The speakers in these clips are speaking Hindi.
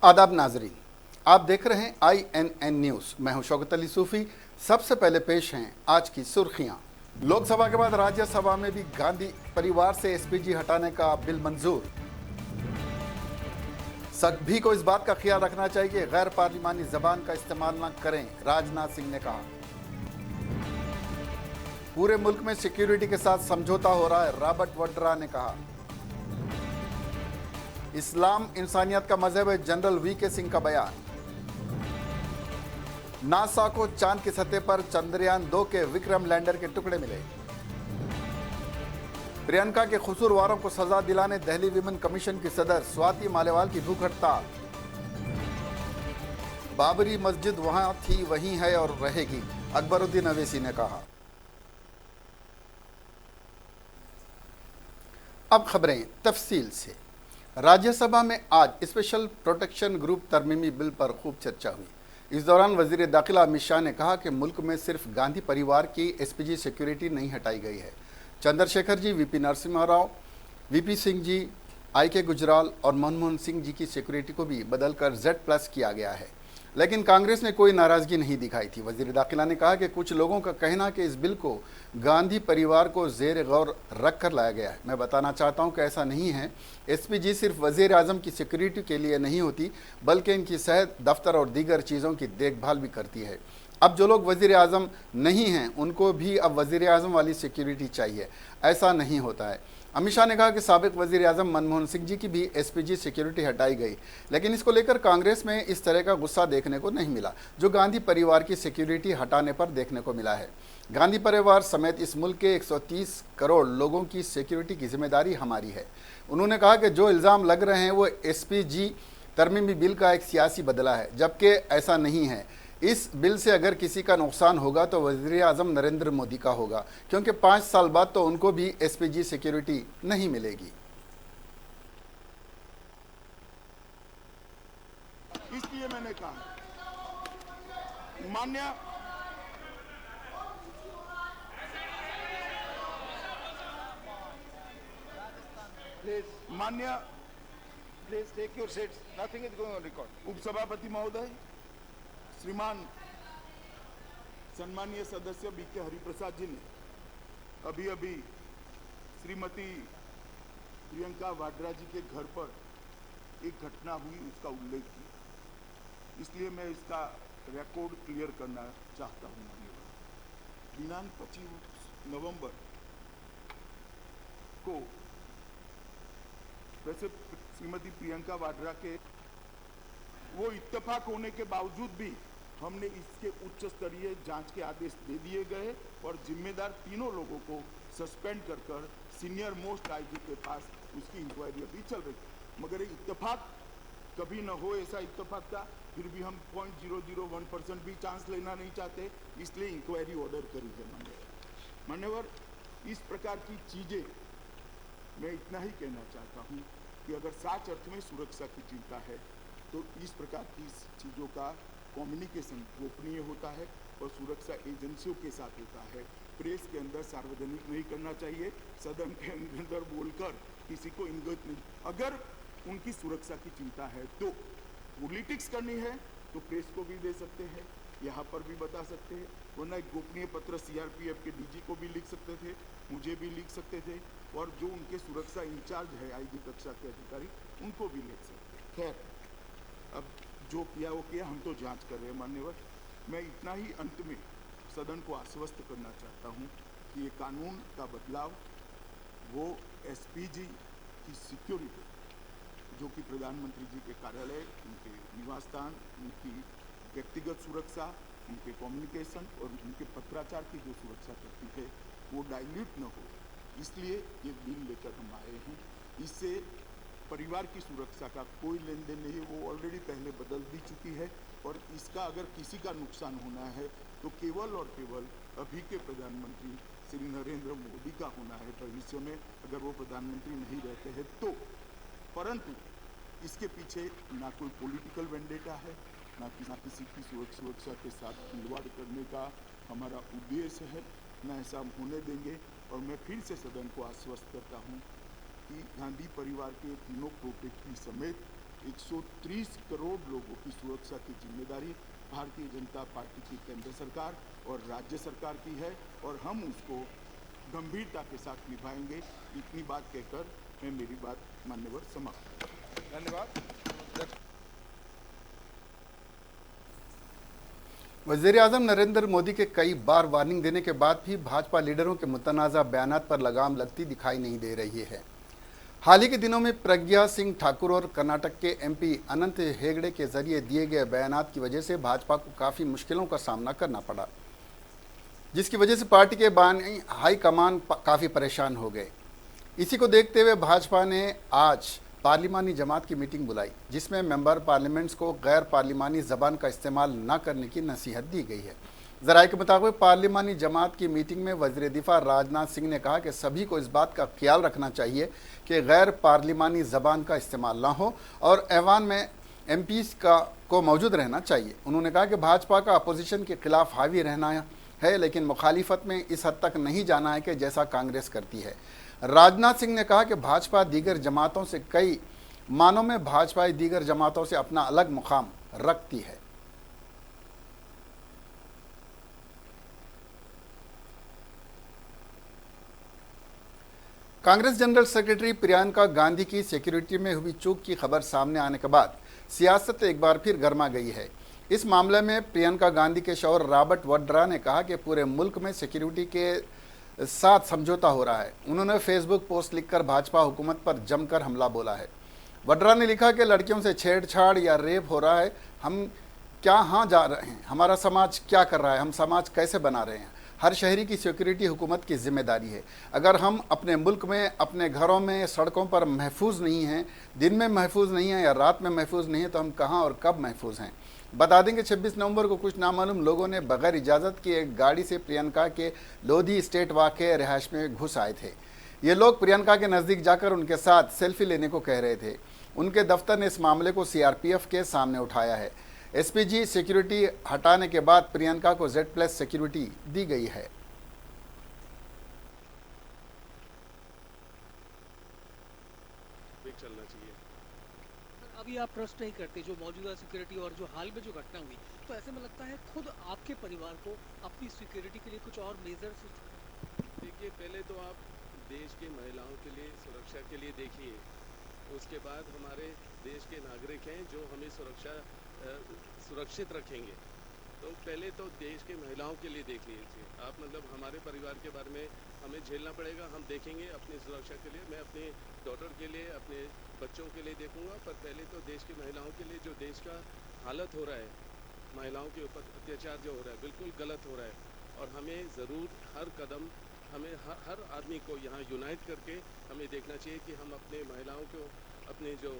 आदाब नाजरीन, आप देख रहे हैं INN न्यूज़। मैं हूं शौकत अली सूफ़ी। सबसे पहले पेश हैं आज की सुर्खियां। लोकसभा के बाद राज्यसभा में भी गांधी परिवार से एसपीजी हटाने का बिल मंजूर। सभी को इस बात का ख्याल रखना चाहिए कि गैर पार्लिमानी जबान का इस्तेमाल न करें, राजनाथ सिंह ने कहा। पूरे मुल्क में सिक्योरिटी के साथ समझौता हो रहा है, रॉबर्ट वड्रा ने कहा। इस्लाम इंसानियत का मजहब है, जनरल VK सिंह का बयान। नासा को चांद की सतह पर चंद्रयान-2 के विक्रम लैंडर के टुकड़े मिले। प्रियंका के कसूरवारों को सजा दिलाने दिल्ली विमेन कमीशन की सदर स्वाति मालेवाल की भूख हड़ताल। बाबरी मस्जिद वहां थी, वहीं है और रहेगी, अकबरुद्दीन अवैसी ने कहा। अब खबरें तफसील से। राज्यसभा में आज स्पेशल प्रोटेक्शन ग्रुप तरमीमी बिल पर खूब चर्चा हुई। इस दौरान वजीर दाखिला अमित शाह ने कहा कि मुल्क में सिर्फ गांधी परिवार की एसपीजी सिक्योरिटी नहीं हटाई गई है। Chandrashekhar ji, VP Narasimha Rao, VP Singh ji, IK Gujral और मनमोहन सिंह जी की सिक्योरिटी को भी बदलकर Z+ किया गया है। लेकिन कांग्रेस ने कोई नाराजगी नहीं दिखाई थी। वजीर दाखिला ने कहा कि कुछ लोगों का कहना कि इस बिल को गांधी परिवार को जेर गौर रख कर लाया गया है। मैं बताना चाहता हूं कि ऐसा नहीं है। एसपीजी सिर्फ वजीर आजम की सिक्योरिटी के लिए नहीं होती, बल्कि इनकी सेहत, दफ्तर और दीगर चीज़ों की देखभाल भी करती है। अब जो लोग वजीर आजम नहीं हैं, उनको भी अब वजीर आजम वाली सिक्योरिटी चाहिए। ऐसा नहीं होता है। अमित शाह ने कहा कि साबिक वजीर आजम मनमोहन सिंह जी की भी एसपीजी सिक्योरिटी हटाई गई, लेकिन इसको लेकर कांग्रेस में इस तरह का गुस्सा देखने को नहीं मिला जो गांधी परिवार की सिक्योरिटी हटाने पर देखने को मिला है। गांधी परिवार समेत इस मुल्क के 130 करोड़ लोगों की सिक्योरिटी की जिम्मेदारी हमारी है। उन्होंने कहा कि जो इल्ज़ाम लग रहे हैं वो एसपीजी तरमीमी बिल का एक सियासी बदला है, जबकि ऐसा नहीं है। इस बिल से अगर किसी का नुकसान होगा तो वज़ीर आज़म नरेंद्र मोदी का होगा, क्योंकि 5 साल बाद तो उनको भी एसपीजी सिक्योरिटी नहीं मिलेगी। इसलिए मैंने कहा, मान्य Please take your seats. Nothing is going on record. उपसभापति महोदय, श्रीमान सम्मानीय सदस्य BK हरिप्रसाद जी ने अभी अभी श्रीमती प्रियंका वाड्रा जी के घर पर एक घटना हुई, उसका उल्लेख किया, इसलिए मैं इसका रिकॉर्ड क्लियर करना चाहता हूं। दिनांक 25 नवंबर को वैसे श्रीमती प्रियंका वाड्रा के वो इत्तेफाक होने के बावजूद भी हमने इसके उच्च स्तरीय जांच के आदेश दे दिए गए और जिम्मेदार तीनों लोगों को सस्पेंड कर सीनियर मोस्ट IG के पास उसकी इंक्वायरी अभी चल रही है। मगर इत्तेफाक कभी न हो, ऐसा इत्तेफाक था, फिर भी हम 0.001% भी चांस लेना नहीं चाहते, इसलिए इंक्वायरी ऑर्डर करी है। मान्यवर, इस प्रकार की चीजें मैं इतना ही कहना चाहता हूं कि अगर सच अर्थ में सुरक्षा की चिंता है तो इस प्रकार की चीज़ों का कम्युनिकेशन गोपनीय होता है और सुरक्षा एजेंसियों के साथ होता है। प्रेस के अंदर सार्वजनिक नहीं करना चाहिए, सदन के अंदर बोलकर किसी को इंगित नहीं। अगर उनकी सुरक्षा की चिंता है तो पॉलिटिक्स करनी है तो प्रेस को भी दे सकते हैं, यहाँ पर भी बता सकते हैं, वरना एक गोपनीय पत्र CRPF के DG को भी लिख सकते थे, मुझे भी लिख सकते थे, और जो उनके सुरक्षा इंचार्ज है IG कक्षा के अधिकारी, उनको भी लिख सकते। खैर, अब जो किया वो किया, हम तो जांच कर रहे हैं। मान्यवर, मैं इतना ही अंत में सदन को आश्वस्त करना चाहता हूं कि ये कानून का बदलाव वो SPG की सिक्योरिटी, जो कि प्रधानमंत्री जी के कार्यालय, उनके निवास स्थान, उनकी व्यक्तिगत सुरक्षा, उनके कम्युनिकेशन और उनके पत्राचार की जो सुरक्षा करती है, वो डाइल्यूट न हो, इसलिए ये बिल लेकर हम आए हैं। इससे परिवार की सुरक्षा का कोई लेन देन नहीं, वो ऑलरेडी पहले बदल भी चुकी है, और इसका अगर किसी का नुकसान होना है तो केवल और केवल अभी के प्रधानमंत्री श्री नरेंद्र मोदी का होना है भविष्य में, अगर वो प्रधानमंत्री नहीं रहते हैं तो। परंतु इसके पीछे ना कोई पॉलिटिकल वेंडेटा है, ना किसी की सुरक्षा के साथ खिलवाड़ करने का हमारा उद्देश्य है, ना ऐसा हम होने देंगे। और मैं फिर से सदन को आश्वस्त करता हूं कि गांधी परिवार के तीनों प्रोटेक्टी समेत 130 करोड़ लोगों की सुरक्षा की जिम्मेदारी भारतीय जनता पार्टी की केंद्र सरकार और राज्य सरकार की है और हम उसको गंभीरता के साथ निभाएंगे। इतनी बात कहकर मैं मेरी बात मान्यवर समाप्त। धन्यवाद। वज़ीर-ए-आज़म नरेंद्र मोदी के कई बार वार्निंग देने के बाद भी भाजपा लीडरों के मुतनाज़ा बयानात पर लगाम लगती दिखाई नहीं दे रही है। हाल ही के दिनों में प्रज्ञा सिंह ठाकुर और कर्नाटक के एमपी अनंत हेगड़े के जरिए दिए गए बयानात की वजह से भाजपा को काफ़ी मुश्किलों का सामना करना पड़ा, जिसकी वजह से पार्टी के बानी हाईकमान काफ़ी परेशान हो गए। इसी को देखते हुए भाजपा ने आज पार्लिमानी जमात की मीटिंग बुलाई, जिसमें मेंबर पार्लियामेंट्स को गैर पार्लिमानी ज़बान का इस्तेमाल न करने की नसीहत दी गई है। ज़राए के मुताबिक पार्लिमानी जमात की मीटिंग में वज़ीर दिफा राजनाथ सिंह ने कहा कि सभी को इस बात का ख्याल रखना चाहिए कि गैर पार्लिमानी ज़बान का इस्तेमाल ना हो और ऐवान में एमपीज़ को मौजूद रहना चाहिए। उन्होंने कहा कि भाजपा का अपोजिशन के खिलाफ हावी रहना है, लेकिन मुखालिफत में इस हद तक नहीं जाना है कि जैसा कांग्रेस करती है। राजनाथ सिंह ने कहा कि भाजपा दीगर जमातों से कई मानों में भाजपा दीगर जमातों से अपना अलग मुकाम रखती है। कांग्रेस जनरल सेक्रेटरी प्रियंका गांधी की सिक्योरिटी में हुई चूक की खबर सामने आने के बाद सियासत एक बार फिर गर्मा गई है। इस मामले में प्रियंका गांधी के शौहर रॉबर्ट वड्रा ने कहा कि पूरे मुल्क में सिक्योरिटी के साथ समझौता हो रहा है। उन्होंने फेसबुक पोस्ट लिखकर भाजपा हुकूमत पर जमकर हमला बोला है। वड्रा ने लिखा कि लड़कियों से छेड़छाड़ या रेप हो रहा है, हम क्या जा रहे हैं, हमारा समाज क्या कर रहा है, हम समाज कैसे बना रहे हैं। हर शहरी की सिक्योरिटी हुकूमत की जिम्मेदारी है। अगर हम अपने मुल्क में, अपने घरों में, सड़कों पर महफूज नहीं हैं, दिन में महफूज नहीं हैं या रात में महफूज नहीं हैं, तो हम कहाँ और कब महफूज हैं। बता दें कि 26 नवंबर को कुछ नामालूम लोगों ने बगैर इजाज़त की एक गाड़ी से प्रियंका के लोधी स्टेट वाक़े रिहाइश में घुस आए थे। ये लोग प्रियंका के नज़दीक जाकर उनके साथ सेल्फी लेने को कह रहे थे। उनके दफ्तर ने इस मामले को सीआरपीएफ के सामने उठाया है। एसपीजी सिक्योरिटी हटाने के बाद प्रियंका को Z+ सिक्योरिटी दी गई है। चलना चाहिए। अभी आप ट्रस्ट नहीं करते जो मौजूदा सिक्योरिटी और जो हाल में जो घटना हुई, तो ऐसे में लगता है खुद आपके परिवार को अपनी सिक्योरिटी के लिए कुछ और मेजर्स। देखिए, पहले तो आप देश की महिलाओं के लिए सुरक्षा के लिए देखिए, उसके बाद हमारे देश के नागरिक हैं जो हमें सुरक्षित रखेंगे। तो पहले तो देश के महिलाओं के लिए देख लीजिए आप, मतलब हमारे परिवार के बारे में हमें झेलना पड़ेगा, हम देखेंगे अपनी सुरक्षा के लिए। मैं अपने डॉटर के लिए, अपने बच्चों के लिए देखूंगा, पर पहले तो देश की महिलाओं के लिए जो देश का हालत हो रहा है, महिलाओं के ऊपर अत्याचार जो हो रहा है, बिल्कुल गलत हो रहा है। और हमें ज़रूर हर कदम, हमें हर आदमी को यहाँ यूनाइट करके हमें देखना चाहिए कि हम अपने महिलाओं को, अपने जो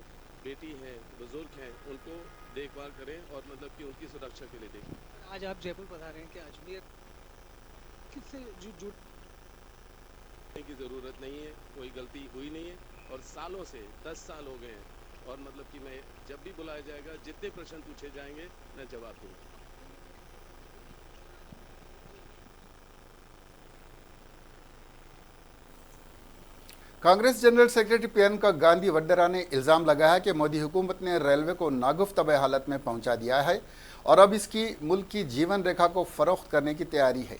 बेटी हैं, बुजुर्ग हैं, उनको देखभाल करें और मतलब कि उनकी सुरक्षा के लिए देखें। आज आप जयपुर बता रहे हैं कि अजमेर किससे जुड़ने की ज़रूरत नहीं है, कोई गलती हुई नहीं है और सालों से 10 साल हो गए हैं और मतलब कि मैं जब भी बुलाया जाएगा, जितने प्रश्न पूछे जाएंगे, मैं जवाब दूंगा। कांग्रेस जनरल सेक्रेटरी प्रियंका गांधी वड्रा ने इल्ज़ाम लगाया कि मोदी हुकूमत ने रेलवे को नागुफ्तब हालत में पहुंचा दिया है और अब इसकी मुल्क की जीवन रेखा को फ़रोख्त करने की तैयारी है।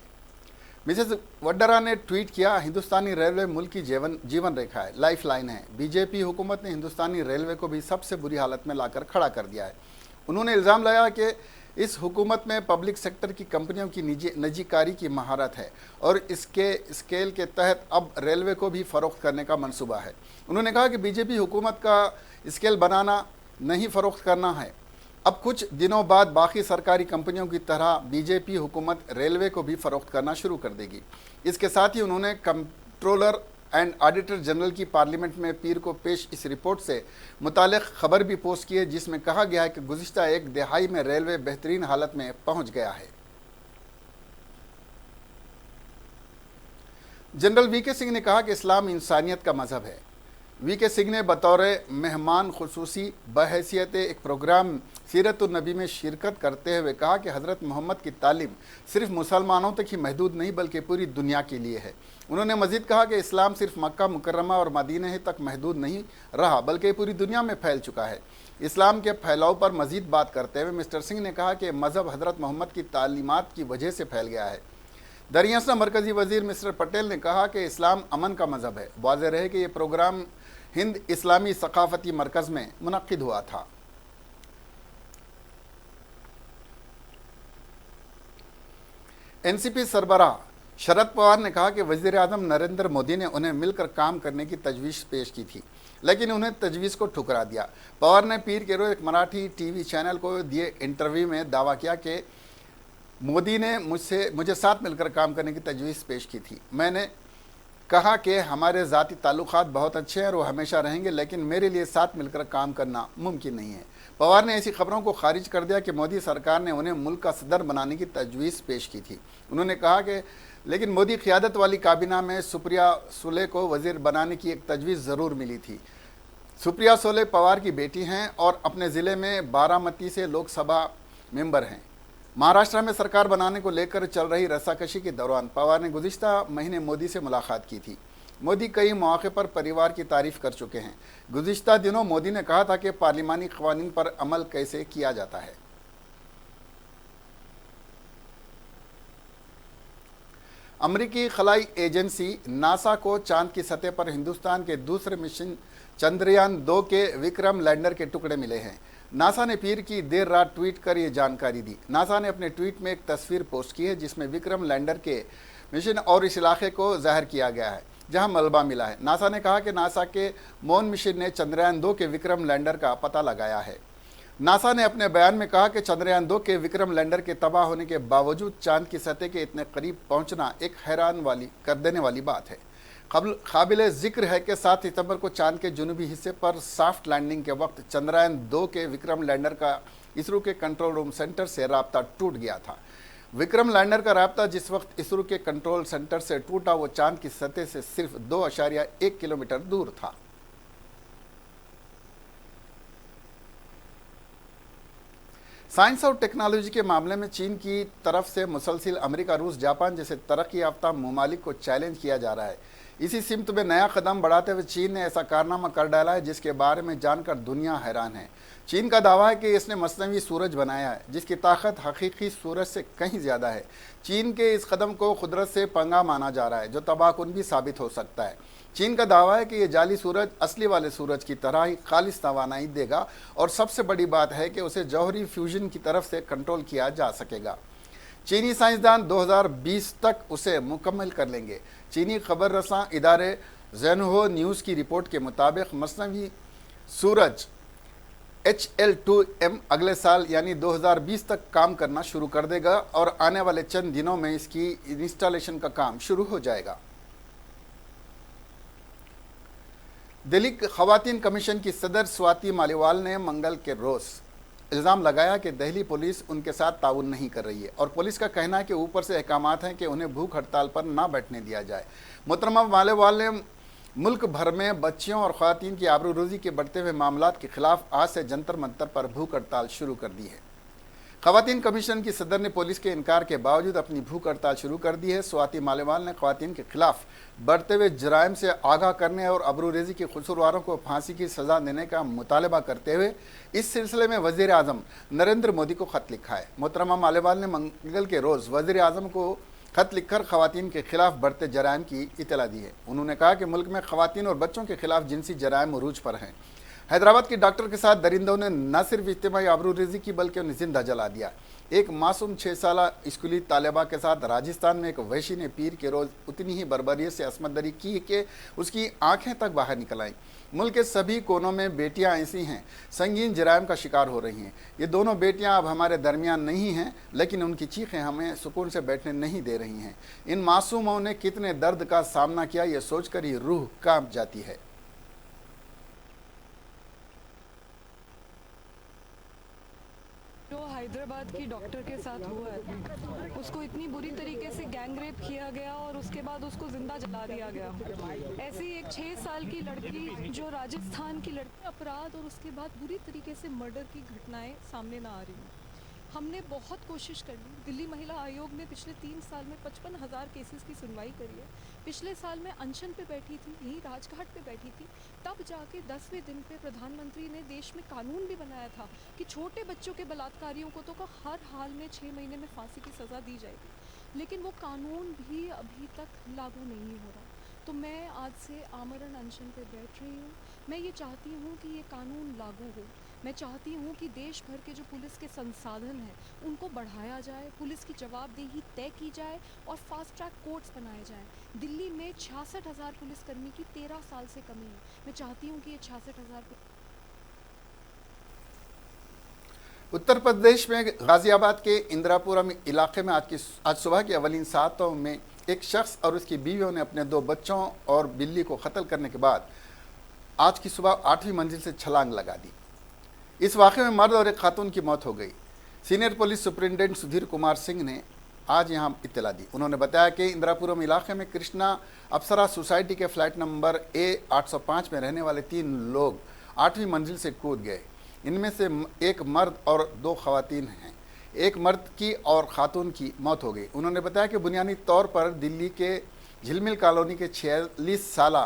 मिसेस वड्रा ने ट्वीट किया, हिंदुस्तानी रेलवे मुल्क की जीवन रेखा है, लाइफ लाइन है। बीजेपी हुकूमत ने हिंदुस्तानी रेलवे को भी सबसे बुरी हालत में लाकर खड़ा कर दिया है। उन्होंने इल्ज़ाम लगाया कि इस हुकूमत में पब्लिक सेक्टर की कंपनियों की निजीकारी की महारत है और इसके स्केल के तहत अब रेलवे को भी फ़रोख्त करने का मंसूबा है। उन्होंने कहा कि बीजेपी हुकूमत का स्केल बनाना नहीं फ़रोख्त करना है। अब कुछ दिनों बाद बाकी सरकारी कंपनियों की तरह बीजेपी हुकूमत रेलवे को भी फ़रोख्त करना शुरू कर देगी। इसके साथ ही उन्होंने कंट्रोलर एंड ऑडिटर जनरल की पार्लियामेंट में पीर को पेश इस रिपोर्ट से मुतालिक खबर भी पोस्ट की है, जिसमें कहा गया है कि गुज़िश्ता एक दिहाई में रेलवे बेहतरीन हालत में पहुंच गया है। जनरल वीके सिंह ने कहा कि इस्लाम इंसानियत का मजहब है। वीके सिंह ने बतौर मेहमान खुसूसी बहैसियत एक प्रोग्राम सीरत-उन-नबी में शिरकत करते हुए कहा कि हज़रत मोहम्मद की तालीम सिर्फ मुसलमानों तक ही महदूद नहीं बल्कि पूरी दुनिया के लिए है। उन्होंने मज़ीद कहा कि इस्लाम सिर्फ मक्का मुकर्रमा और मदीना तक महदूद नहीं रहा बल्कि पूरी दुनिया में फैल चुका है। इस्लाम के फैलाव पर मजीद बात करते हुए मिस्टर सिंह ने कहा कि मज़हब हज़रत मोहम्मद की तालीमात की वजह से फैल गया है। दरियासना मरकज़ी वज़ीर मिस्टर पटेल ने कहा कि इस्लाम अमन का मज़हब है। वाज़ेह रहे कि यह प्रोग्राम हिंद इस्लामी सकाफ़ती मरकज़ में मुनक़्क़िद हुआ था। एनसीपी सरबराह शरद पवार ने कहा कि वज़ीर आज़म नरेंद्र मोदी ने उन्हें मिलकर काम करने की तजवीज़ पेश की थी, लेकिन उन्हें तजवीज़ को ठुकरा दिया। पवार ने पीर के रोज़ एक मराठी टीवी चैनल को दिए इंटरव्यू में दावा किया कि मोदी ने मुझे साथ मिलकर काम करने की तजवीज़ पेश की थी। मैंने कहा कि हमारे ज़ाती ताल्लुकात बहुत अच्छे हैं और वो हमेशा रहेंगे, लेकिन मेरे लिए साथ मिलकर काम करना मुमकिन नहीं है। पवार ने ऐसी खबरों को खारिज कर दिया कि मोदी सरकार ने उन्हें मुल्क का सदर बनाने की तजवीज़ पेश की थी। उन्होंने कहा कि लेकिन मोदी क़ियादत वाली काबीना में सुप्रिया सुले को वज़ीर बनाने की एक तजवीज़ ज़रूर मिली थी। सुप्रिया सुले पवार की बेटी हैं और अपने ज़िले में बारामती से लोकसभा मेंबर हैं। महाराष्ट्र में सरकार बनाने को लेकर चल रही रस्साकशी के दौरान पवार ने गुज़िश्ता महीने मोदी से मुलाकात की थी। मोदी कई मौक़े पर परिवार की तारीफ़ कर चुके हैं। गुज़िश्ता दिनों मोदी ने कहा था कि पार्लिमानी क़वानीन पर अमल कैसे किया जाता है। अमरीकी खलाई एजेंसी नासा को चांद की सतह पर हिंदुस्तान के दूसरे मिशन चंद्रयान 2 के विक्रम लैंडर के टुकड़े मिले हैं। नासा ने पीर की देर रात ट्वीट कर ये जानकारी दी। नासा ने अपने ट्वीट में एक तस्वीर पोस्ट की है जिसमें विक्रम लैंडर के मिशन और इस इलाके को ज़ाहिर किया गया है जहां मलबा मिला है। नासा ने कहा कि नासा के मून मिशन ने चंद्रयान 2 के विक्रम लैंडर का पता लगाया है। नासा ने अपने बयान में कहा कि चंद्रयान 2 के विक्रम लैंडर के तबाह होने के बावजूद चांद की सतह के इतने करीब पहुंचना एक हैरान कर देने वाली बात है। काबिल जिक्र है कि 7 सितंबर को चांद के जुनूबी हिस्से पर सॉफ्ट लैंडिंग के वक्त चंद्रयान 2 के विक्रम लैंडर का इसरो के कंट्रोल रूम सेंटर से राब्ता टूट गया था। विक्रम लैंडर का राब्ता जिस वक्त इसरो के कंट्रोल सेंटर से टूटा वो चांद की सतह से सिर्फ 2.1 किलोमीटर दूर था। साइंस और टेक्नोलॉजी के मामले में चीन की तरफ से मुसलसिल अमेरिका, रूस, जापान जैसे तरक्की याफ्ता ममालिक को चैलेंज किया जा रहा है। इसी सिमत में नया कदम बढ़ाते हुए चीन ने ऐसा कारनामा कर डाला है जिसके बारे में जानकर दुनिया हैरान है। चीन का दावा है कि इसने मसनवी सूरज बनाया है जिसकी ताकत हकीकी सूरज से कहीं ज़्यादा है। चीन के इस कदम को कुदरत से पंगा माना जा रहा है जो तबाहकुन भी साबित हो सकता है। चीन का दावा है कि ये जाली सूरज असली वाले सूरज की तरह ही खालिस तवानाई देगा और सबसे बड़ी बात है कि उसे जौहरी फ्यूजन की तरफ से कंट्रोल किया जा सकेगा। चीनी साइंसदान 2020 तक उसे मुकम्मल कर लेंगे। चीनी खबर रसां इदारे ज़ेन्हुओ न्यूज़ की रिपोर्ट के मुताबिक मसनवी सूरज HL2M अगले साल यानी 2020 तक काम करना शुरू कर देगा और आने वाले चंद दिनों में इसकी इंस्टॉलेशन का काम शुरू हो जाएगा। दिल्ली खवातीन कमीशन की सदर स्वाति मालीवाल ने मंगल के रोज़ इल्ज़ाम लगाया कि दिल्ली पुलिस उनके साथ ताउन नहीं कर रही है और पुलिस का कहना है कि ऊपर से अहकामात हैं कि उन्हें भूख हड़ताल पर ना बैठने दिया जाए। मोहतरमा मालीवाल ने मुल्क भर में बच्चियों और ख़वातीन की आबरूरोज़ी के बढ़ते हुए मामलात के खिलाफ आज से जंतर मंतर पर भूख हड़ताल शुरू कर दी है। ख़वातीन कमीशन की सदर ने पुलिस के इनकार के बावजूद अपनी भूख हड़ताल शुरू कर दी है। स्वाति मालीवाल ने ख़वातीन के खिलाफ बढ़ते हुए जराइम से आगाह करने और आबरूरेज़ी के कसूरवारों को फांसी की सज़ा देने का मुतालबा करते हुए इस सिलसिले में वज़ीर आज़म नरेंद्र मोदी को ख़त लिखा है। मोहतरमा मालीवाल ने मंगल के रोज़ वज़ीर आज़म को ख़त लिखकर ख़वातीन के खिलाफ बढ़ते जराइम की इतला दी है। उन्होंने कहा कि मुल्क में ख़वातीन और बच्चों के खिलाफ जिनसी जराइम उरूज पर हैं। हैदराबाद की डॉक्टर के साथ दरिंदों ने न सिर्फ इज्तिमाई आबरूरेज़ी की बल्कि उन्हें जिंदा जला दिया। एक मासूम 6 साल स्कूली तालिबा के साथ राजस्थान में एक वहशी ने पीर के रोज़ उतनी ही बर्बरियत से असमतदरी की कि उसकी आंखें तक बाहर निकल आईं। मुल्क के सभी कोनों में बेटियां ऐसी हैं संगीन जराइम का शिकार हो रही हैं। ये दोनों बेटियां अब हमारे दरमियान नहीं हैं, लेकिन उनकी चीखें हमें सुकून से बैठने नहीं दे रही हैं। इन मासूमों ने कितने दर्द का सामना किया, ये सोचकर ही रूह कांप जाती है। जो हैदराबाद की डॉक्टर के साथ हुआ है उसको इतनी बुरी तरीके से गैंग रेप किया गया और उसके बाद उसको जिंदा जला दिया गया। ऐसी एक 6 साल की लड़की जो राजस्थान की लड़की अपराध और उसके बाद बुरी तरीके से मर्डर की घटनाएं सामने ना आ रही हैं। हमने बहुत कोशिश कर ली। दिल्ली महिला आयोग ने पिछले 3 साल में 55,000 केसेस की सुनवाई करी है। पिछले साल मैं अनशन पे बैठी थी, यहीं राजघाट पे बैठी थी, तब जाके 10वें दिन पे प्रधानमंत्री ने देश में कानून भी बनाया था कि छोटे बच्चों के बलात्कारियों को तो हर हाल में 6 महीने में फांसी की सज़ा दी जाएगी, लेकिन वो कानून भी अभी तक लागू नहीं हो रहा। तो मैं आज से आमरण अनशन पे बैठ रही हूँ। मैं ये चाहती हूँ कि ये कानून लागू हो। मैं चाहती हूँ कि देश भर के जो पुलिस के संसाधन हैं उनको बढ़ाया जाए, पुलिस की जवाबदेही तय की जाए और फास्ट ट्रैक कोर्ट्स बनाए जाएं। दिल्ली में 66,000 पुलिसकर्मी की 13 साल से कमी है। मैं चाहती हूँ कि ये 66,000 उत्तर प्रदेश में गाजियाबाद के इंदिरापुरम इलाके में आज सुबह की अवलिन सातों में एक शख्स और उसकी बीवियों ने अपने 2 बच्चों और बिल्ली को कत्ल करने के बाद आज की सुबह 8वीं मंजिल से छलांग लगा दी। इस वाक़े में मर्द और एक खातून की मौत हो गई। Senior police superintendent Sudhir Kumar Singh ने आज यहां इत्तला दी। उन्होंने बताया कि इंदिरापुरम इलाके में कृष्णा अप्सरा सोसाइटी के फ्लैट नंबर A805 में रहने वाले 3 लोग 8वीं मंजिल से कूद गए। इनमें से एक मर्द और 2 खवातीन हैं। एक मर्द की और खातून की मौत हो गई। उन्होंने बताया कि बुनियादी तौर पर दिल्ली के झिलमिल कॉलोनी के 46 साला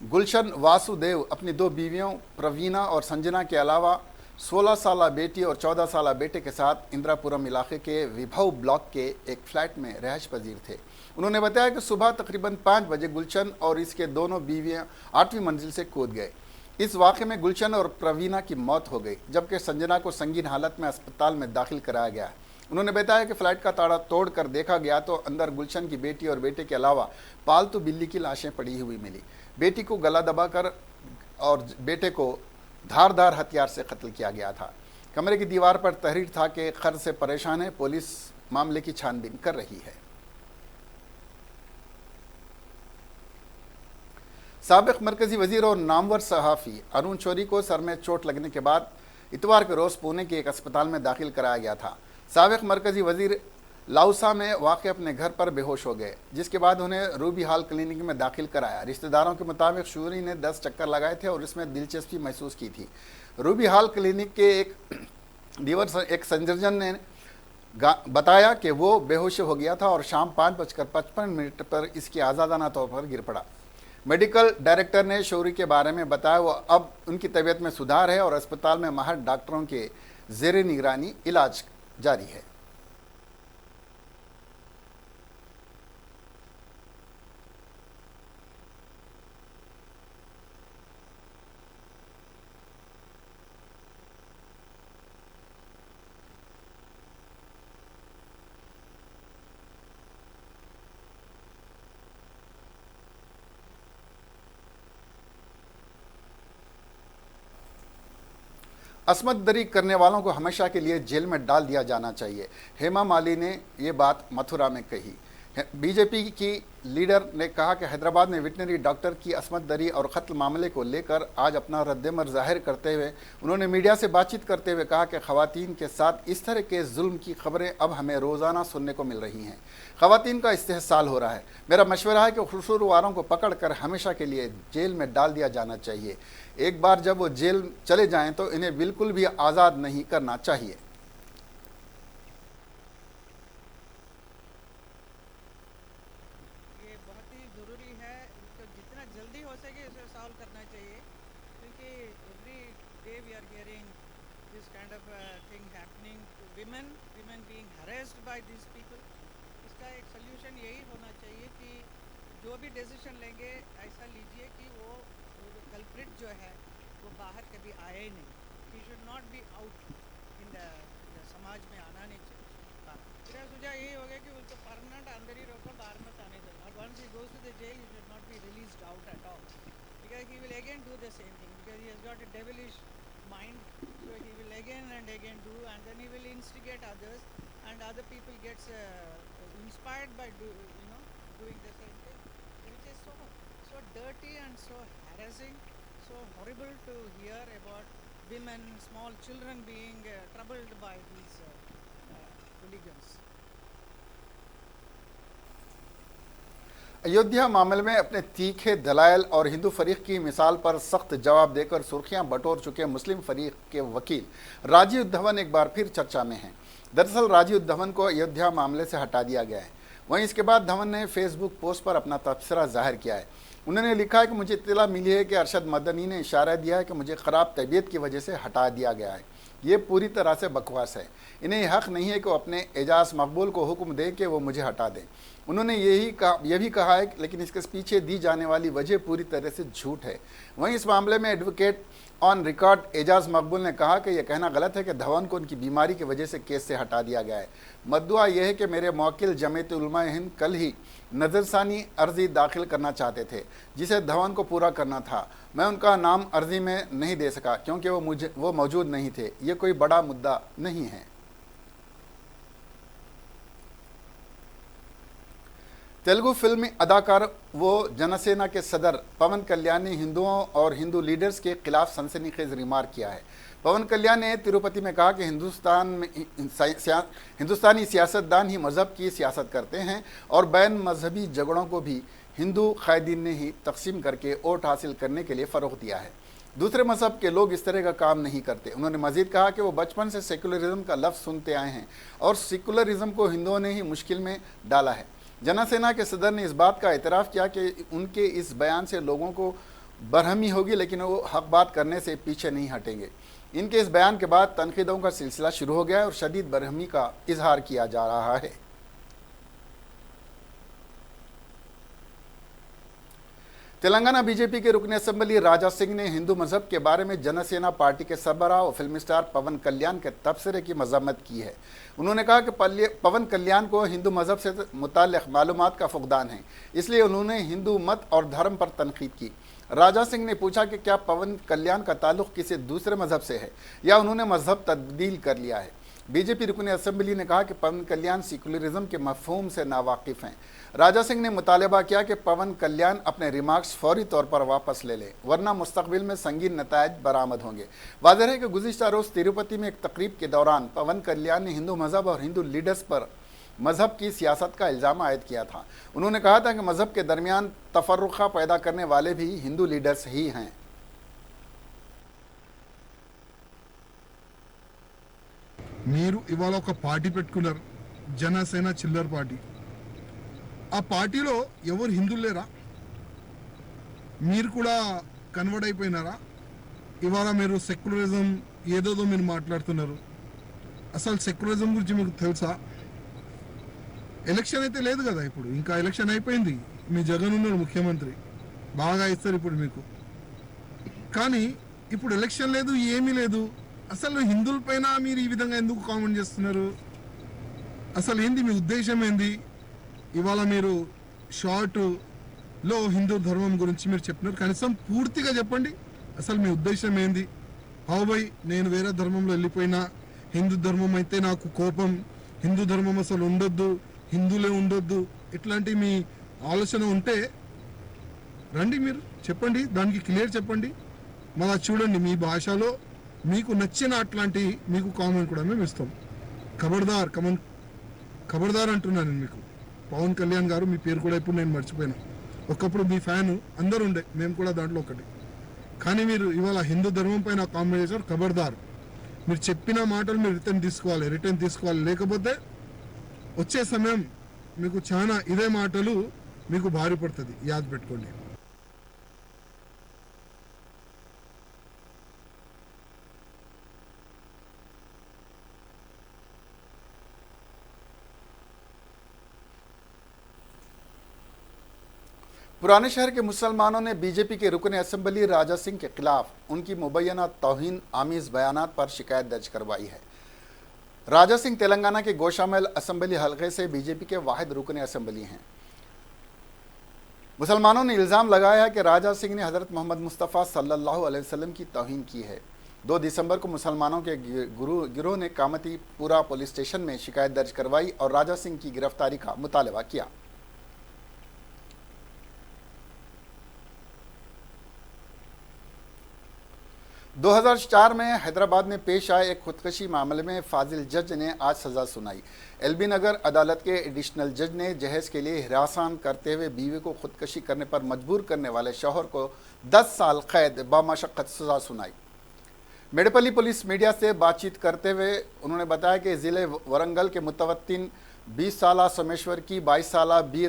गुलशन वासुदेव अपनी 2 बीवियों प्रवीणा और संजना के अलावा 16 साला बेटी और 14 साला बेटे के साथ इंदिरापुरम इलाके के विभव ब्लॉक के एक फ्लैट में रहश पजीर थे। उन्होंने बताया कि सुबह तकरीबन 5 बजे गुलशन और इसके दोनों बीवियां 8वीं मंजिल से कूद गए। इस वाक़े में गुलशन और प्रवीणा की मौत हो गई, जबकि संजना को संगीन हालत में अस्पताल में दाखिल कराया गया। उन्होंने बताया कि फ्लैट का ताला तोड़ कर देखा गया तो अंदर गुलशन की बेटी और बेटे के अलावा पालतू बिल्ली की लाशें पड़ी हुई मिली। बेटी को गला दबाकर और बेटे को धारदार हथियार से कत्ल किया गया था। कमरे की दीवार पर तहरीर था कि कर्ज से परेशान है, पुलिस मामले की छानबीन कर रही है। साबिक मरकजी वजीर और नामवर सहाफ़ी अरुण शौरी को सर में चोट लगने के बाद इतवार के रोज़ पुणे के एक अस्पताल में दाखिल कराया गया था। साबिक मरकजी वजीर लाउसा में वाक़ अपने घर पर बेहोश हो गए, जिसके बाद उन्हें रूबी हॉल क्लिनिक में दाखिल कराया। रिश्तेदारों के मुताबिक शौरी ने 10 चक्कर लगाए थे और इसमें दिलचस्पी महसूस की थी। रूबी हॉल क्लिनिक के एक संजर्जन ने बताया कि वो बेहोश हो गया था और शाम 5:55 पर इसकी आज़ादाना तौर पर गिर पड़ा। मेडिकल डायरेक्टर ने शौरी के बारे में बताया वो अब उनकी तबीयत में सुधार है और अस्पताल में माहिर डॉक्टरों के ज़ेरे निगरानी इलाज जारी है। असमत दरी करने वालों को हमेशा के लिए जेल में डाल दिया जाना चाहिए, हेमा मालिनी ने ये बात मथुरा में कही। बीजेपी की लीडर ने कहा कि हैदराबाद में वेटनरी डॉक्टर की असमत दरी और कत्ल मामले को लेकर आज अपना रद्दमर जाहिर करते हुए उन्होंने मीडिया से बातचीत करते हुए कहा कि ख़वातीन के साथ इस तरह के जुल्म की खबरें अब हमें रोज़ाना सुनने को मिल रही हैं। ख़वातीन का इस्तेहसाल हो रहा है। मेरा मशवरा है कि कसूरवारों को पकड़ कर हमेशा के लिए जेल में डाल दिया जाना चाहिए। एक बार जब वो जेल चले जाएं तो इन्हें बिल्कुल भी आज़ाद नहीं करना चाहिए। women being harassed by these people, इसका एक सोल्यूशन यही होना चाहिए कि जो भी डिसीजन लेंगे ऐसा लीजिए कि वो कल्प्रिट जो है वो बाहर कभी आए ही नहीं। ही should not be out in the समाज में आना नहीं चाहिए। मेरा सुझाव यही हो गया कि उसको परमानेंट अंदर ही रोको, बाहर मत आने दो। और once he goes to the jail, he should not be released out at all, because he will again do the same thing, because he has got a devilish mind, so he will again and again do, and then he will instigate others, and other people gets inspired by doing the same thing, which is so dirty and so harassing, so horrible to hear about women, small children being troubled by these hooligans. Ayodhya मामले में अपने तीखे दलाइल और हिंदू फरीक की मिसाल पर सख्त जवाब देकर सुर्खियां बटोर चुके मुस्लिम फरीक के वकील राजीव धवन एक बार फिर चर्चा में हैं। दरअसल राजीव धवन को अयोध्या मामले से हटा दिया गया है। वहीं इसके बाद धवन ने फेसबुक पोस्ट पर अपना तबसरा जाहिर किया है। उन्होंने लिखा है कि मुझे इत्तला मिली है कि अरशद मदनी ने इशारा दिया है कि मुझे ख़राब तबीयत की वजह से हटा दिया गया है। ये पूरी तरह से बकवास है। इन्हें हक़ नहीं है कि वो अपने एजाज मकबूल को हुक्म दें कि वो मुझे हटा दें। उन्होंने यह भी कहा है, लेकिन इसके पीछे दी जाने वाली वजह पूरी तरह से झूठ है। वहीं इस मामले में एडवोकेट ऑन रिकॉर्ड एजाज मकबूल ने कहा कि यह कहना गलत है कि धवन को उनकी बीमारी की वजह से केस से हटा दिया गया है। मद्दुआ यह है कि मेरे मौकिल जमीयत उलमा हिंद कल ही नज़रसानी अर्जी दाखिल करना चाहते थे, जिसे धवन को पूरा करना था। मैं उनका नाम अर्जी में नहीं दे सका क्योंकि वो मौजूद नहीं थे। ये कोई बड़ा मुद्दा नहीं है। तेलुगु फिल्मी अदाकार वो जनसेना के सदर पवन कल्याण ने हिंदुओं और हिंदू लीडर्स के खिलाफ सनसनीखेज रिमार्क किया है। पवन कल्याण ने तिरुपति में कहा कि हिंदुस्तानी सियासतदान ही मज़हब की सियासत करते हैं और बैन मजहबी झगड़ों को भी हिंदू कायदीन ने ही तकसीम करके वोट हासिल करने के लिए फ़रोग़ दिया है। दूसरे मज़हब के लोग इस तरह का काम नहीं करते। उन्होंने मज़ीद कहा कि वो बचपन से सेकुलरिज्म का लफ्ज़ सुनते आए हैं और सेकुलरिज्म को हिंदुओं ने ही मुश्किल में डाला है। जनसेना के सदर ने इस बात का एतराफ़ किया कि उनके इस बयान से लोगों को बरहमी होगी, लेकिन वो हक बात करने से पीछे नहीं हटेंगे। इनके इस बयान के बाद तनकीदों का सिलसिला शुरू हो गया है और शदीद बरहमी का इजहार किया जा रहा है। तेलंगाना बीजेपी के रुकन असम्बली राजा सिंह ने हिंदू मजहब के बारे में जनसेना पार्टी के सरबराह और फिल्म स्टार पवन कल्याण के तबसरे की मजम्मत की है। उन्होंने कहा कि पवन कल्याण को हिंदू मजहब से मुताल्लिक़ मालूमात का फुक़दान है, इसलिए उन्होंने हिंदू मत और धर्म पर तनकीद की। राजा सिंह ने पूछा कि क्या पवन कल्याण का ताल्लुक़ किसी दूसरे मजहब से है या उन्होंने मजहब तब्दील कर लिया है। बीजेपी रुकन असम्बली ने कहा कि पवन कल्याण सेकुलरिज्म के मफहूम से नावाकिफ़ हैं। राजा सिंह ने मुतालबा किया कि पवन कल्याण अपने रिमार्क्स फौरी तौर पर वापस ले लें, वरना मुस्तकबिल में संगीन नतायज बरामद होंगे। वाज़ेह है कि गुज़िश्ता रोज़ तिरुपति में एक तकरीब के दौरान पवन कल्याण ने हिंदू मजहब और हिंदू लीडर्स पर मजहब की सियासत का इल्ज़ाम आयद किया था। उन्होंने कहा था कि मजहब के दरमियान तफर्रुक़ा पैदा करने वाले भी हिंदू लीडर्स ही हैं। మీరు ఇవాళ ఒక పార్టీ పెట్టుకున్నారు, జనసేన చిల్లర పార్టీ. ఆ పార్టీలో ఎవరు హిందువులు లేరా? మీరు కూడా కన్వర్ట్ అయిపోయినారా? ఇవాళ మీరు సెక్యులరిజం ఏదోదో మీరు మాట్లాడుతున్నారు. అసలు సెక్యులరిజం గురించి మీకు తెలుసా? ఎలక్షన్ అయితే లేదు కదా, ఇప్పుడు ఇంకా ఎలక్షన్ అయిపోయింది. మీ జగన్ ఉన్నాడు ముఖ్యమంత్రి, బాగా ఇస్తారు ఇప్పుడు మీకు. కానీ ఇప్పుడు ఎలక్షన్ లేదు, ఏమీ లేదు. అసలు హిందువుల పైన మీరు ఈ విధంగా ఎందుకు కామెంట్ చేస్తున్నారు? అసలు ఏంది మీ ఉద్దేశం ఏంది? ఇవాళ మీరు షార్ట్లో హిందూ ధర్మం గురించి మీరు చెప్పినారు, కనీసం పూర్తిగా చెప్పండి అసలు మీ ఉద్దేశం ఏంది. హావై నేను వేరే ధర్మంలో వెళ్ళిపోయినా హిందూ ధర్మం అయితే నాకు కోపం, హిందూ ధర్మం అసలు ఉండొద్దు, హిందువులే ఉండొద్దు, ఇట్లాంటి మీ ఆలోచన ఉంటే రండి మీరు చెప్పండి, దానికి క్లియర్ చెప్పండి. మళ్ళీ చూడండి మీ భాషలో మీకు నచ్చిన అట్లాంటి మీకు కామెంట్ కూడా మేము ఇస్తాం. ఖబర్దార్ అంటున్నాను నేను మీకు. పవన్ కళ్యాణ్ గారు మీ పేరు కూడా ఇప్పుడు నేను మర్చిపోయినా. ఒకప్పుడు మీ ఫ్యాను అందరూ ఉండే, మేము కూడా దాంట్లో ఒకటి. కానీ మీరు ఇవాళ హిందూ ధర్మం పైన కామెంట్ చేశారు. ఖబర్దార్, మీరు చెప్పిన మాటలు మీరు రిటర్న్ తీసుకోవాలి. లేకపోతే వచ్చే సమయం మీకు చాలా ఇదే మాటలు మీకు భారీ పడుతుంది, యాద్ పెట్టుకోండి. पुराने शहर के मुसलमानों ने बीजेपी के रुकन असम्बली राजा सिंह के खिलाफ उनकी मुबैना तौहीन आमीज़ बयानात पर शिकायत दर्ज करवाई है। राजा सिंह तेलंगाना के गोशामैल असम्बली हलके से बीजेपी के वाहिद रुकन असम्बली हैं। मुसलमानों ने इल्ज़ाम लगाया है कि राजा सिंह ने हज़रत मोहम्मद मुस्तफ़ा सल्लल्लाहु अलैहि वसल्लम की तौहीन की है। 2 दिसंबर को मुसलमानों के गिरोह ने कामतीपुरा पुलिस स्टेशन में शिकायत दर्ज करवाई और राजा सिंह की गिरफ्तारी का मुतालबा किया। – 2004 में हैदराबाद में पेश आए एक खुदकशी मामले में फाजिल जज ने आज सज़ा सुनाई। एलबी नगर अदालत के एडिशनल जज ने जहेज़ के लिए हिरासान करते हुए बीवी को खुदकशी करने पर मजबूर करने वाले शौहर को 10 साल कैद बामशक्क़त सज़ा सुनाई। मेडपल्ली पुलिस मीडिया से बातचीत करते हुए उन्होंने बताया कि ज़िले वरंगल के मुतवत्तिन 20 साला सोमेश्वर की 22 साला बी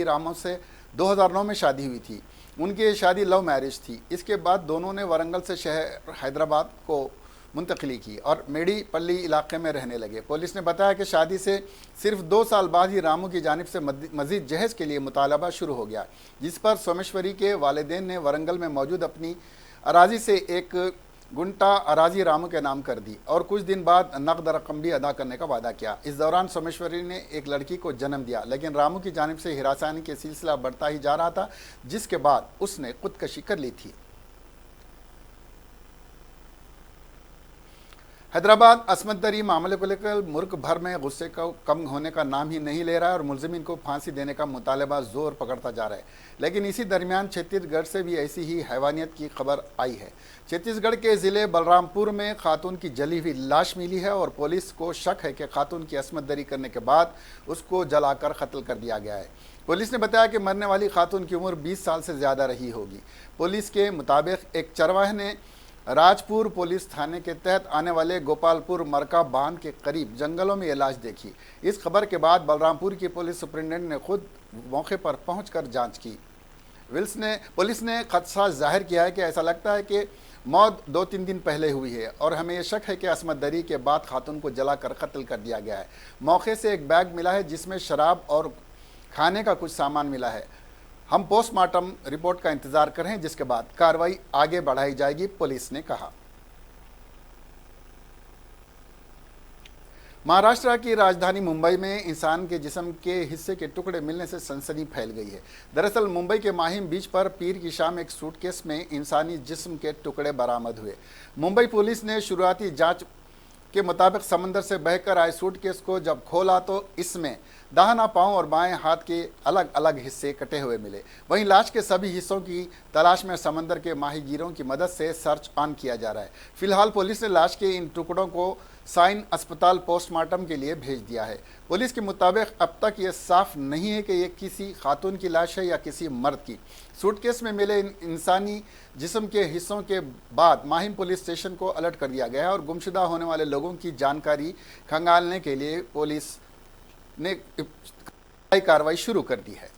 रामू से 2009 में शादी हुई थी। उनकी ये शादी लव मैरिज थी। इसके बाद दोनों ने वरंगल से शहर हैदराबाद को मुंतकली की और मेडीपल्ली इलाके में रहने लगे। पुलिस ने बताया कि शादी से सिर्फ 2 साल बाद ही रामू की जानिब से मजीद जहेज़ के लिए मुतालबा शुरू हो गया, जिस पर सोमेश्वरी के वालिदैन ने वरंगल में मौजूद अपनी अराजी से एक गुंटा अराजी रामू के नाम कर दी और कुछ दिन बाद नकद रकम भी अदा करने का वादा किया। इस दौरान सोमेश्वरी ने एक लड़की को जन्म दिया, लेकिन रामू की जानिब से हिरासानी के सिलसिला बढ़ता ही जा रहा था, जिसके बाद उसने खुदकशी कर ली थी। हैदराबाद असमत दरी मामले को लेकर मुल्क भर में गुस्से का कम होने का नाम ही नहीं ले रहा है और मुलजिमीन को फांसी देने का मुतालबा जोर पकड़ता जा रहा है। लेकिन इसी दरमियान छत्तीसगढ़ से भी ऐसी ही हैवानियत की खबर आई है। छत्तीसगढ़ के ज़िले बलरामपुर में खातून की जली हुई लाश मिली है और पुलिस को शक है कि खातून की असमत दरी करने के बाद उसको जलाकर कत्ल कर दिया गया है। पुलिस ने बताया कि मरने वाली खातून की उम्र 20 साल से ज़्यादा रही होगी। पुलिस के मुताबिक एक चरवाहे ने राजपुर पुलिस थाने के तहत आने वाले गोपालपुर मरका बांध के करीब जंगलों में ये लाश देखी। इस खबर के बाद बलरामपुर की पुलिस सुपरिटेंडेंट ने खुद मौके पर पहुंचकर जांच की। पुलिस ने खदशा जाहिर किया है कि ऐसा लगता है कि मौत 2-3 दिन पहले हुई है और हमें यह शक है कि असमत दरी के बाद खातून को जलाकर कत्ल कर दिया गया है। मौके से एक बैग मिला है जिसमें शराब और खाने का कुछ सामान मिला है। हम पोस्टमार्टम रिपोर्ट का इंतजार कर रहे हैं, जिसके बाद कार्रवाई आगे बढ़ाई जाएगी, पुलिस ने कहा। महाराष्ट्र की राजधानी मुंबई में इंसान के जिस्म के हिस्से के टुकड़े मिलने से सनसनी फैल गई है। दरअसल मुंबई के माहिम बीच पर पीर की शाम एक सूटकेस में इंसानी जिस्म के टुकड़े बरामद हुए। मुंबई पुलिस ने शुरुआती जांच के मुताबिक समंदर से बहकर आए सूटकेस को जब खोला तो इसमें दाहिना पांव और बाएं हाथ के अलग अलग हिस्से कटे हुए मिले। वहीं लाश के सभी हिस्सों की तलाश में समंदर के माहीगीरों की मदद से सर्च ऑन किया जा रहा है। फिलहाल पुलिस ने लाश के इन टुकड़ों को साइन अस्पताल पोस्टमार्टम के लिए भेज दिया है। पुलिस के मुताबिक अब तक ये साफ नहीं है कि ये किसी खातून की लाश है या किसी मर्द की। सूटकेस में मिले इंसानी जिस्म के हिस्सों के बाद माहिम पुलिस स्टेशन को अलर्ट कर दिया गया है और गुमशुदा होने वाले लोगों की जानकारी खंगालने के लिए पुलिस ने कार्रवाई शुरू कर दी है।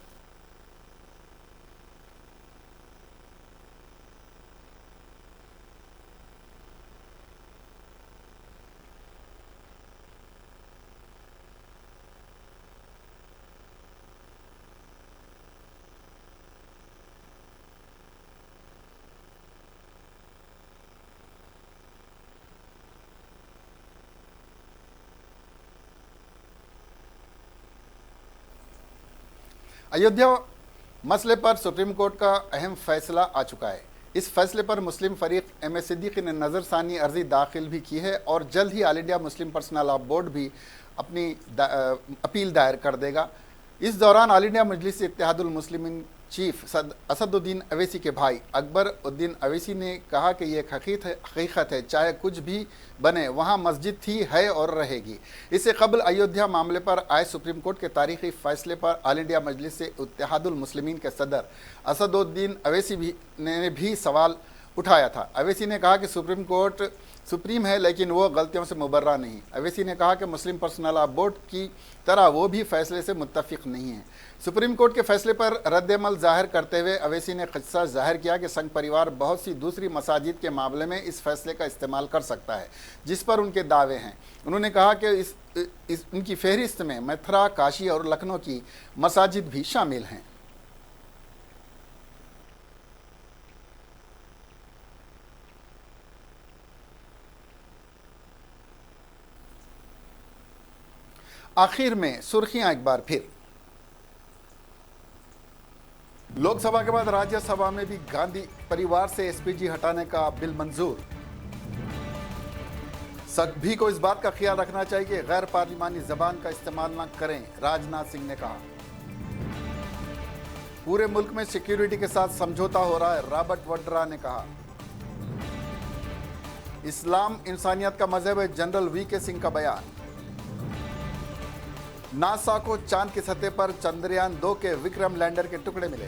अयोध्या मसले पर सुप्रीम कोर्ट का अहम फैसला आ चुका है। इस फैसले पर मुस्लिम फरीक एम सिद्दीकी ने नज़रसानी अर्जी दाखिल भी की है और जल्द ही all India Muslim personal law board भी अपनी अपील दायर कर देगा। इस दौरान all India Majlis Ittehadul Muslimeen chief Asaduddin Owaisi के भाई अकबर उद्दीन अवैसी ने कहा कि ये हकीकत है, चाहे कुछ भी बने वहाँ मस्जिद थी, है और रहेगी। इससे कबल अयोध्या मामले पर आए सुप्रीम कोर्ट के तारीखी फैसले पर ऑल इंडिया मजलिस इत्तेहादुल मुस्लिमीन के सदर असदुद्दीन अवैसी ने भी सवाल उठाया था। अवैसी ने कहा कि सुप्रीम कोर्ट सुप्रीम है लेकिन वो गलतियों से मुबर्रा नहीं। अवैसी ने कहा कि मुस्लिम पर्सनल लॉ बोर्ड की तरह वो भी फैसले से मुत्तफिक नहीं है। सुप्रीम कोर्ट के फैसले पर रद्द-ए-अमल जाहिर करते हुए अवैसी ने खदशा जाहिर किया कि संघ परिवार बहुत सी दूसरी मसाजिद के मामले में इस फैसले का इस्तेमाल कर सकता है जिस पर उनके दावे हैं। उन्होंने कहा कि उनकी फहरिस्त में मथुरा, काशी और लखनऊ की मसाजिद भी शामिल हैं। आखिर में सुर्खियां एक बार फिर। लोकसभा के बाद राज्यसभा में भी गांधी परिवार से एसपीजी हटाने का बिल मंजूर। सभी को इस बात का ख्याल रखना चाहिए कि गैर पार्लिमानी जबान का इस्तेमाल न करें, राजनाथ सिंह ने कहा। पूरे मुल्क में सिक्योरिटी के साथ समझौता हो रहा है, रॉबर्ट वड्रा ने कहा। इस्लाम इंसानियत का मजहब है, जनरल वीके सिंह का बयान। नासा को चांद की सतह पर चंद्रयान 2 के विक्रम लैंडर के टुकड़े मिले।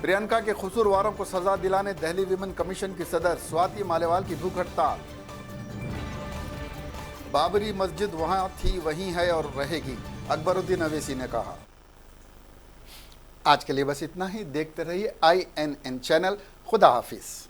प्रियंका के कसूरवारों को सजा दिलाने दिल्ली विमेन कमीशन की सदर स्वाति मालेवाल की भूख हड़ताल। बाबरी मस्जिद वहां थी, वहीं है और रहेगी, अकबरुद्दीन अवैसी ने कहा। आज के लिए बस इतना ही। देखते रहिए INN चैनल। खुदा हाफिज।